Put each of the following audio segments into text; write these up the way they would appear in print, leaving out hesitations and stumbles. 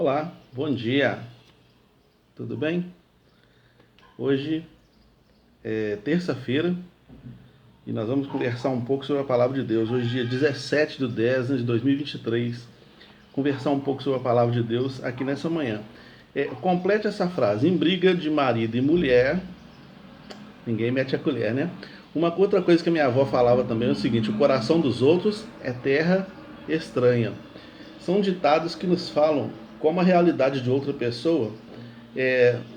Olá, bom dia, tudo bem? Hoje é terça-feira e nós vamos conversar um pouco sobre a palavra de Deus. Hoje, dia 17/10/2023, conversar um pouco sobre a palavra de Deus aqui nessa manhã. Complete essa frase: em briga de marido e mulher, ninguém mete a colher, né? Uma outra coisa que a minha avó falava também é o seguinte: o coração dos outros é terra estranha. São ditados que nos falam como a realidade de outra pessoa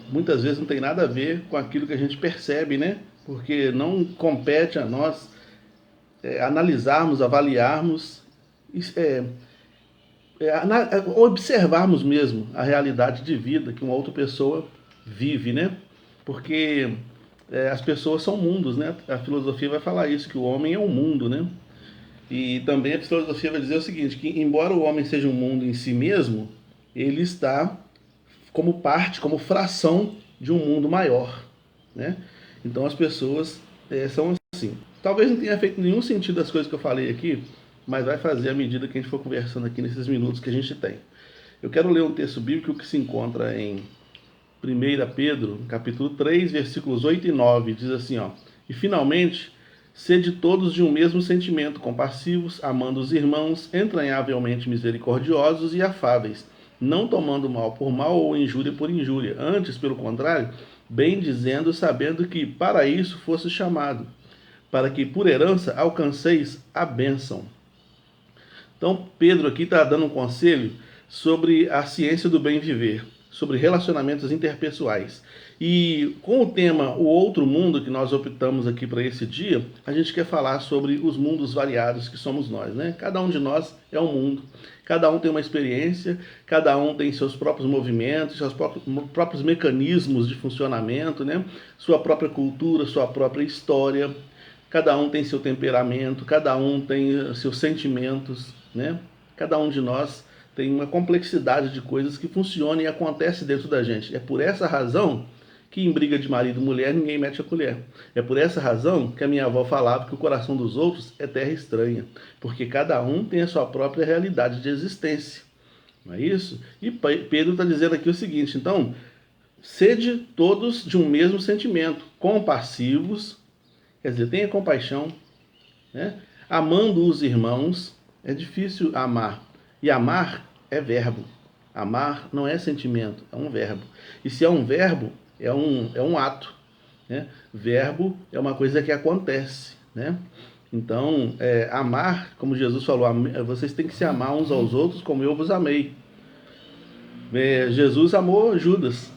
muitas vezes não tem nada a ver com aquilo que a gente percebe, né? Porque não compete a nós analisarmos, avaliarmos, é, observarmos mesmo a realidade de vida que uma outra pessoa vive, né? Porque as pessoas são mundos, né? A filosofia vai falar isso, que o homem é um mundo, né? E também a filosofia vai dizer o seguinte, que embora o homem seja um mundo em si mesmo, ele está como parte, como fração de um mundo maior, né? Então as pessoas são assim. Talvez não tenha feito nenhum sentido as coisas que eu falei aqui, mas vai fazer à medida que a gente for conversando aqui nesses minutos que a gente tem. Eu quero ler um texto bíblico que se encontra em 1 Pedro, capítulo 3, versículos 8 e 9, diz assim, ó: e finalmente, sede todos de um mesmo sentimento, compassivos, amando os irmãos, entranhavelmente misericordiosos e afáveis, não tomando mal por mal ou injúria por injúria, antes, pelo contrário, bem dizendo, sabendo que para isso fosse chamado, para que por herança alcanceis a bênção. Então, Pedro aqui está dando um conselho sobre a ciência do bem viver, sobre relacionamentos interpessoais. E com o tema O Outro Mundo, que nós optamos aqui para esse dia, a gente quer falar sobre os mundos variados que somos nós, né? Cada um de nós é um mundo, cada um tem uma experiência, cada um tem seus próprios movimentos, seus próprios mecanismos de funcionamento, né? Sua própria cultura, sua própria história, cada um tem seu temperamento, cada um tem seus sentimentos, né? Cada um de nós tem uma complexidade de coisas que funcionam e acontecem dentro da gente. É por essa razão que em briga de marido e mulher ninguém mete a colher. É por essa razão que a minha avó falava que o coração dos outros é terra estranha, porque cada um tem a sua própria realidade de existência. Não é isso? E Pedro está dizendo aqui o seguinte, então, sede todos de um mesmo sentimento, compassivos, quer dizer, tenha compaixão, né? Amando os irmãos. É difícil amar. E amar é verbo. Amar não é sentimento, é um verbo. E se é um verbo, é um ato, né? Verbo é uma coisa que acontece, né? Então, amar, como Jesus falou, vocês têm que se amar uns aos outros como eu vos amei. Jesus amou Judas.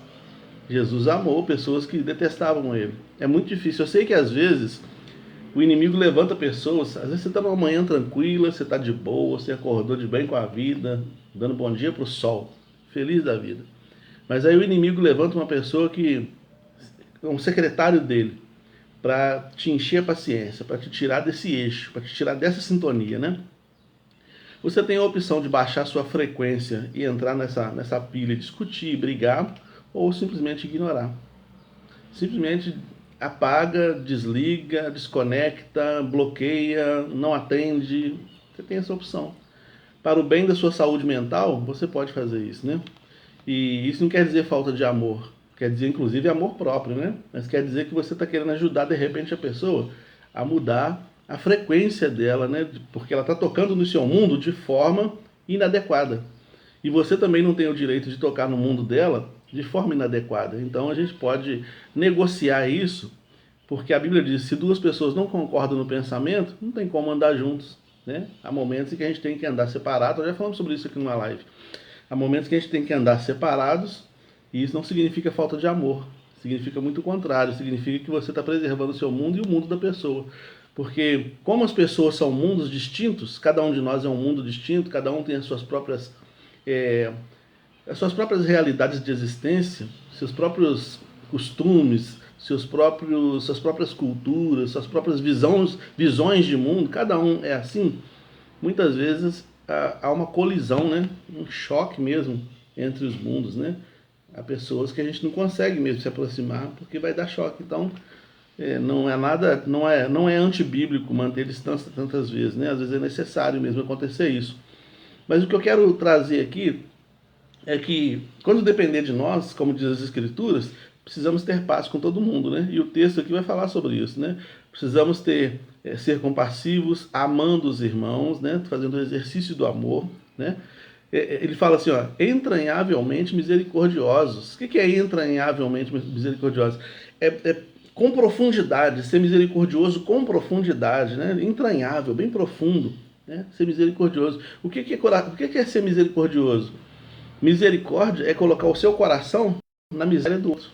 Jesus amou pessoas que detestavam ele. É muito difícil. Eu sei que às vezes o inimigo levanta pessoas. Às vezes você está numa manhã tranquila, você está de boa, você acordou de bem com a vida, dando bom dia para o sol, feliz da vida. Mas aí o inimigo levanta uma pessoa que é um secretário dele, para te encher a paciência, para te tirar desse eixo, para te tirar dessa sintonia, né? Você tem a opção de baixar sua frequência e entrar nessa pilha, discutir, brigar, ou simplesmente ignorar. Simplesmente apaga, desliga, desconecta, bloqueia, não atende. Você tem essa opção. Para o bem da sua saúde mental, você pode fazer isso, né? E isso não quer dizer falta de amor. Quer dizer, inclusive, amor próprio, né? Mas quer dizer que você está querendo ajudar, de repente, a pessoa a mudar a frequência dela, né? Porque ela está tocando no seu mundo de forma inadequada. E você também não tem o direito de tocar no mundo dela de forma inadequada. Então a gente pode negociar isso, porque a Bíblia diz: se duas pessoas não concordam no pensamento, não tem como andar juntos, né? Há momentos em que a gente tem que andar separados. Já falamos sobre isso aqui numa live. Há momentos que a gente tem que andar separados, e isso não significa falta de amor. Significa muito o contrário. Significa que você está preservando o seu mundo e o mundo da pessoa. Porque como as pessoas são mundos distintos, cada um de nós é um mundo distinto, cada um tem as suas próprias realidades de existência, seus próprios costumes, suas próprias culturas, suas próprias visões de mundo, cada um é assim. Muitas vezes há uma colisão, né? Um choque mesmo entre os mundos, né? Há pessoas que a gente não consegue mesmo se aproximar porque vai dar choque. Então, não é nada, não é antibíblico manter distância tantas vezes, né? Às vezes é necessário mesmo acontecer isso. Mas o que eu quero trazer aqui é que, quando depender de nós, como diz as Escrituras, precisamos ter paz com todo mundo, né? E o texto aqui vai falar sobre isso, né? Precisamos ser compassivos, amando os irmãos, né? Fazendo o exercício do amor, né? Ele fala assim, ó, entranhavelmente misericordiosos. O que é entranhavelmente misericordiosos? É com profundidade, ser misericordioso com profundidade, né? Entranhável, bem profundo, né? Ser misericordioso. O que é ser misericordioso? Misericórdia é colocar o seu coração na miséria do outro.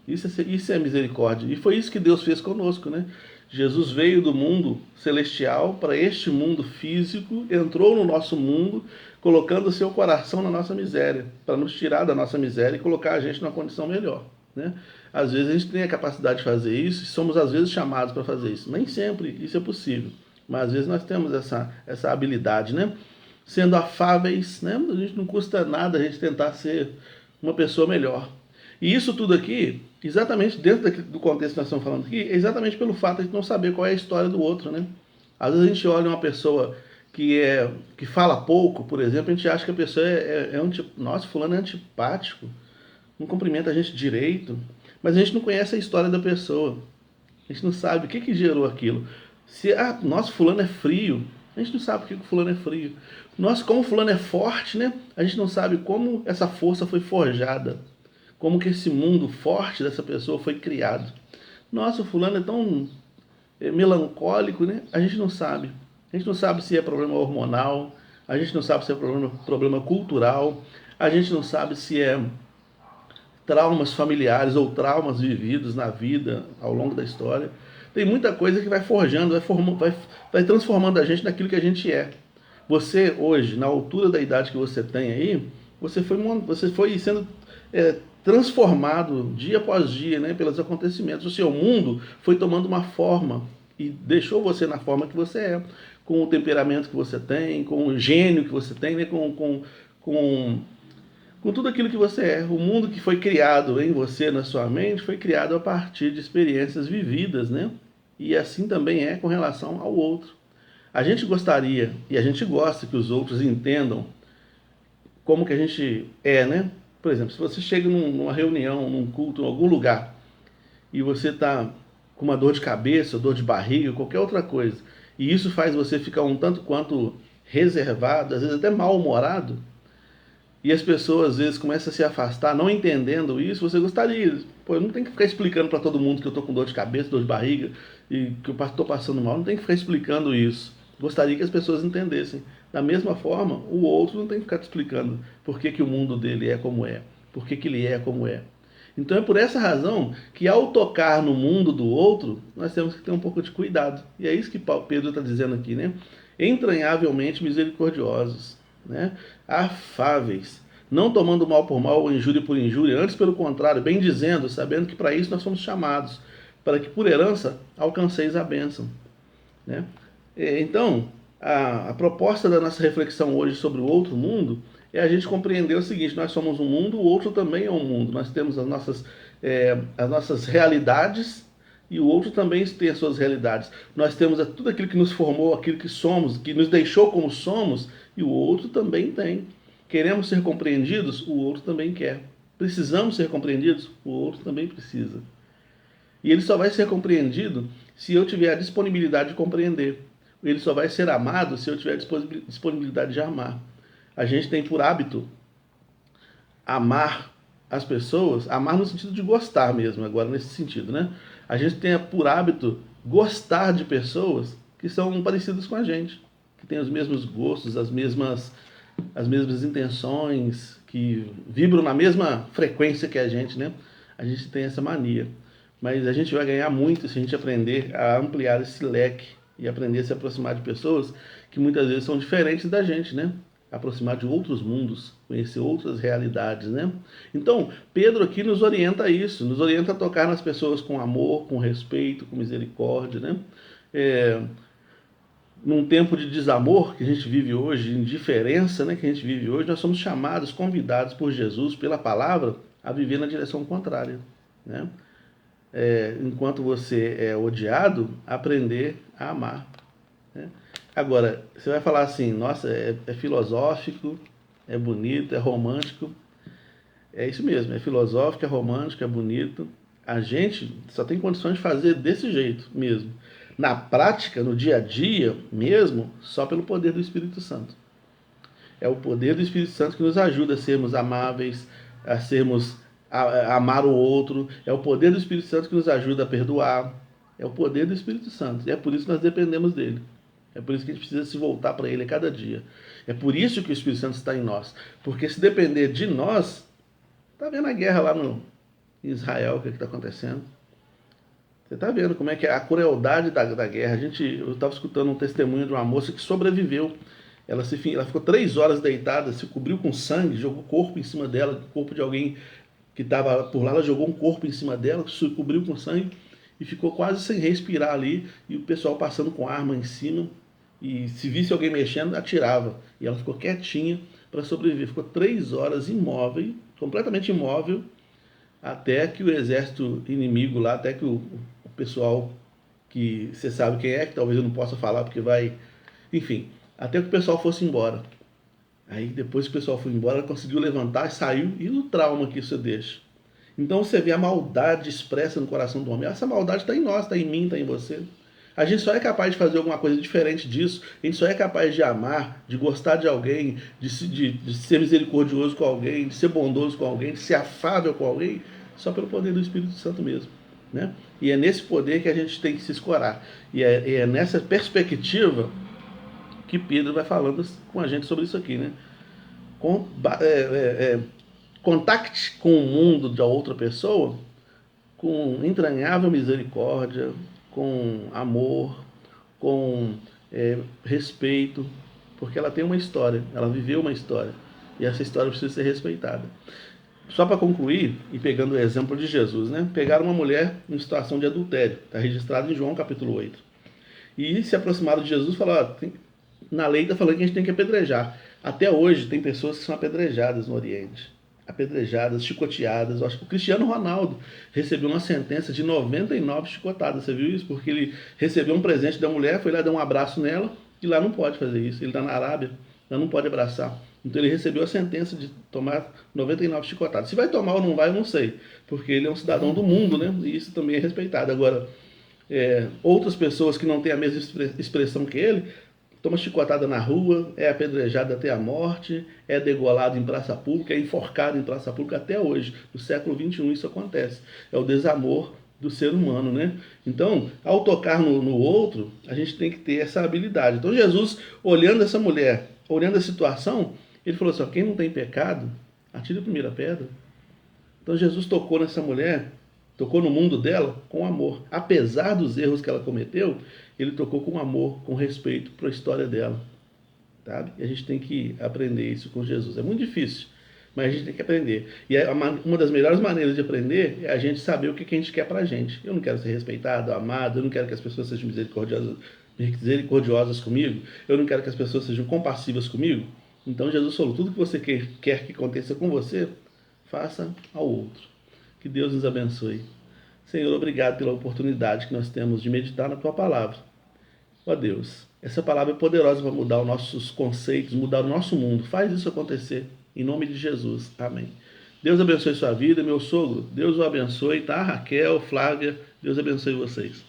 Isso é misericórdia. E foi isso que Deus fez conosco, né? Jesus veio do mundo celestial para este mundo físico, entrou no nosso mundo, colocando o seu coração na nossa miséria, para nos tirar da nossa miséria e colocar a gente numa condição melhor, né? Às vezes a gente tem a capacidade de fazer isso e somos às vezes chamados para fazer isso. Nem sempre isso é possível, mas às vezes nós temos essa habilidade, né? Sendo afáveis, né? A gente não custa nada a gente tentar ser uma pessoa melhor. E isso tudo aqui, exatamente dentro do contexto que nós estamos falando aqui, é exatamente pelo fato de não saber qual é a história do outro, né? Às vezes a gente olha uma pessoa que fala pouco, por exemplo, a gente acha que a pessoa nossa, fulano é antipático, não cumprimenta a gente direito, mas a gente não conhece a história da pessoa. A gente não sabe o que gerou aquilo. Nossa, fulano é frio, a gente não sabe por que o fulano é frio. Nossa, como o fulano é forte, né? A gente não sabe como essa força foi forjada. Como que esse mundo forte dessa pessoa foi criado. Nossa, o fulano é tão melancólico, né? A gente não sabe. A gente não sabe se é problema hormonal, a gente não sabe se é problema cultural, a gente não sabe se é traumas familiares ou traumas vividos na vida ao longo da história. Tem muita coisa que vai forjando, vai transformando a gente naquilo que a gente é. Você hoje, na altura da idade que você tem aí, você foi sendo transformado dia após dia, né, pelos acontecimentos. O seu mundo foi tomando uma forma e deixou você na forma que você é, com o temperamento que você tem, com o gênio que você tem, né, com tudo aquilo que você é. O mundo que foi criado em você, na sua mente, foi criado a partir de experiências vividas, né? E assim também é com relação ao outro. A gente gostaria, e a gente gosta que os outros entendam como que a gente é, né? Por exemplo, se você chega numa reunião, num culto, em algum lugar, e você está com uma dor de cabeça, dor de barriga, qualquer outra coisa, e isso faz você ficar um tanto quanto reservado, às vezes até mal-humorado, e as pessoas às vezes começam a se afastar, não entendendo isso, você gostaria, pô, eu não tenho que ficar explicando para todo mundo que eu estou com dor de cabeça, dor de barriga, e que eu estou passando mal, não tem que ficar explicando isso. Gostaria que as pessoas entendessem. Da mesma forma, o outro não tem que ficar te explicando por que o mundo dele é como é, por que ele é como é. Então é por essa razão que ao tocar no mundo do outro, nós temos que ter um pouco de cuidado. E é isso que Pedro está dizendo aqui, né? Entranhavelmente misericordiosos, né? Afáveis, não tomando mal por mal ou injúria por injúria, antes pelo contrário, bem dizendo, sabendo que para isso nós somos chamados, para que por herança alcanceis a bênção, né? Então, a proposta da nossa reflexão hoje sobre o outro mundo é a gente compreender o seguinte: nós somos um mundo, o outro também é um mundo. Nós temos as nossas realidades e o outro também tem as suas realidades. Nós temos tudo aquilo que nos formou, aquilo que somos, que nos deixou como somos, e o outro também tem. Queremos ser compreendidos? O outro também quer. Precisamos ser compreendidos? O outro também precisa. E ele só vai ser compreendido se eu tiver a disponibilidade de compreender. Ele só vai ser amado se eu tiver disponibilidade de amar. A gente tem por hábito amar as pessoas, amar no sentido de gostar mesmo, agora nesse sentido, né? A gente tem por hábito gostar de pessoas que são parecidas com a gente, que têm os mesmos gostos, as mesmas intenções, que vibram na mesma frequência que a gente, né? A gente tem essa mania. Mas a gente vai ganhar muito se a gente aprender a ampliar esse leque e aprender a se aproximar de pessoas que muitas vezes são diferentes da gente, né? Aproximar de outros mundos, conhecer outras realidades, né? Então, Pedro aqui nos orienta a isso, nos orienta a tocar nas pessoas com amor, com respeito, com misericórdia, né? Num tempo de desamor que a gente vive hoje, indiferença, né, que a gente vive hoje, nós somos chamados, convidados por Jesus, pela palavra, a viver na direção contrária, né? Enquanto você é odiado, aprender a amar, né? Agora, você vai falar assim, nossa, é filosófico, é bonito, é romântico. É isso mesmo, é filosófico, é romântico, é bonito. A gente só tem condições de fazer desse jeito mesmo. Na prática, no dia a dia mesmo, só pelo poder do Espírito Santo. É o poder do Espírito Santo que nos ajuda a sermos amáveis, a amar o outro. É o poder do Espírito Santo que nos ajuda a perdoar. É o poder do Espírito Santo. E é por isso que nós dependemos dele. É por isso que a gente precisa se voltar para ele a cada dia. É por isso que o Espírito Santo está em nós. Porque se depender de nós, tá vendo a guerra lá no Israel, o que está acontecendo? Você está vendo como é que é a crueldade da guerra. Eu estava escutando um testemunho de uma moça que sobreviveu. Ela ficou 3 horas deitada, se cobriu com sangue, jogou o corpo em cima dela, o corpo de alguém que estava por lá. Ela jogou um corpo em cima dela, se cobriu com sangue e ficou quase sem respirar ali. E o pessoal passando com arma em cima. E se visse alguém mexendo, atirava. E ela ficou quietinha para sobreviver. Ficou 3 horas imóvel, completamente imóvel, até que o exército inimigo lá, até que o pessoal, que você sabe quem é, que talvez eu não possa falar porque vai... Enfim, até que o pessoal fosse embora. Aí depois que o pessoal foi embora, ela conseguiu levantar, saiu, e o trauma que isso deixa. Então você vê a maldade expressa no coração do homem. Essa maldade está em nós, está em mim, está em você. A gente só é capaz de fazer alguma coisa diferente disso. A gente só é capaz de amar, de gostar de alguém, de ser misericordioso com alguém, de ser bondoso com alguém, de ser afável com alguém, só pelo poder do Espírito Santo mesmo. Né? E é nesse poder que a gente tem que se escorar. E é nessa perspectiva que Pedro vai falando com a gente sobre isso aqui. Né? Contacte com o mundo da outra pessoa com entranhável misericórdia, com amor, com respeito, porque ela tem uma história, ela viveu uma história, e essa história precisa ser respeitada. Só para concluir, e pegando o exemplo de Jesus, né? Pegaram uma mulher em situação de adultério, está registrado em João capítulo 8, e se aproximaram de Jesus e falaram, na lei está falando que a gente tem que apedrejar. Até hoje tem pessoas que são apedrejadas no Oriente. Apedrejadas, chicoteadas. Eu acho que o Cristiano Ronaldo recebeu uma sentença de 99 chicotadas. Você viu isso? Porque ele recebeu um presente da mulher, foi lá dar um abraço nela, e lá não pode fazer isso. Ele está na Arábia, lá não pode abraçar. Então ele recebeu a sentença de tomar 99 chicotadas. Se vai tomar ou não vai, eu não sei. Porque ele é um cidadão do mundo, né? E isso também é respeitado. Agora, outras pessoas que não têm a mesma expressão que ele, toma chicotada na rua, é apedrejado até a morte, é degolado em praça pública, é enforcado em praça pública até hoje. No século XXI isso acontece. É o desamor do ser humano, né? Então, ao tocar no outro, a gente tem que ter essa habilidade. Então Jesus, olhando essa mulher, olhando a situação, ele falou assim, quem não tem pecado, atire a primeira pedra. Então Jesus tocou nessa mulher, tocou no mundo dela com amor. Apesar dos erros que ela cometeu, ele tocou com amor, com respeito para a história dela. Sabe? E a gente tem que aprender isso com Jesus. É muito difícil, mas a gente tem que aprender. E uma das melhores maneiras de aprender é a gente saber o que a gente quer para a gente. Eu não quero ser respeitado, amado, eu não quero que as pessoas sejam misericordiosas comigo, eu não quero que as pessoas sejam compassivas comigo. Então Jesus falou, tudo que você quer que aconteça com você, faça ao outro. Que Deus nos abençoe. Senhor, obrigado pela oportunidade que nós temos de meditar na Tua Palavra. Ó Deus, essa palavra é poderosa para mudar os nossos conceitos, mudar o nosso mundo. Faz isso acontecer, em nome de Jesus. Amém. Deus abençoe sua vida, meu sogro. Deus o abençoe, tá? Raquel, Flávia, Deus abençoe vocês.